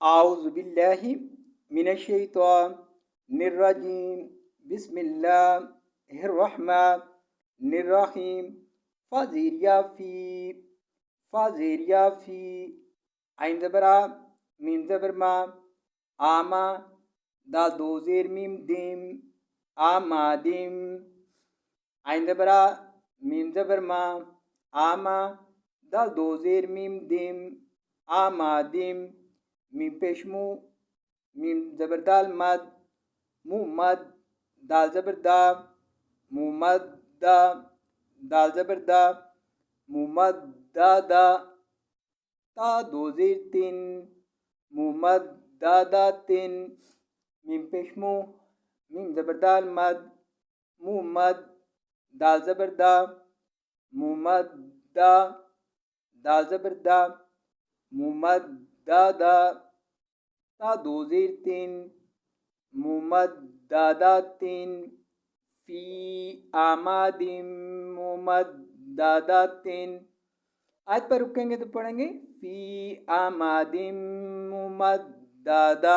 आउज़ु बिल्लाहि मिनश्शैतानिर्रजीम बिस्मिल्लाहिर्रहमानिर्रहीम फ़ा ज़ेर या फ़ी आइन ज़बर आ मीम ज़बर मा आमा दाल दो ज़ेर मीम दिम आमादिम आइन ज़बर आ मीम ज़बर मा आमा दाल दो ज़ेर मीम दिम आमादिम मीम पेशमू मीम ज़बर दाल मद मुमद दाल ज़बर दा मुमद दा दाल ज़बर दा मुमद दा दा ता दो ज़ेर तीन मुमद दा दा तीन मीम पेशमू मीम ज़बर दाल मद मुमद दाल ज़बर दा मुमद दा दाल ज़बर दा मुमद दा दा ता दो ज़ेर तीन मुमद दा दा तीन फ़ी आमादिम मुमद दा दा तीन। आज पर रुकेंगे तो पढ़ेंगे फ़ी आमादिम मुमद दा दा।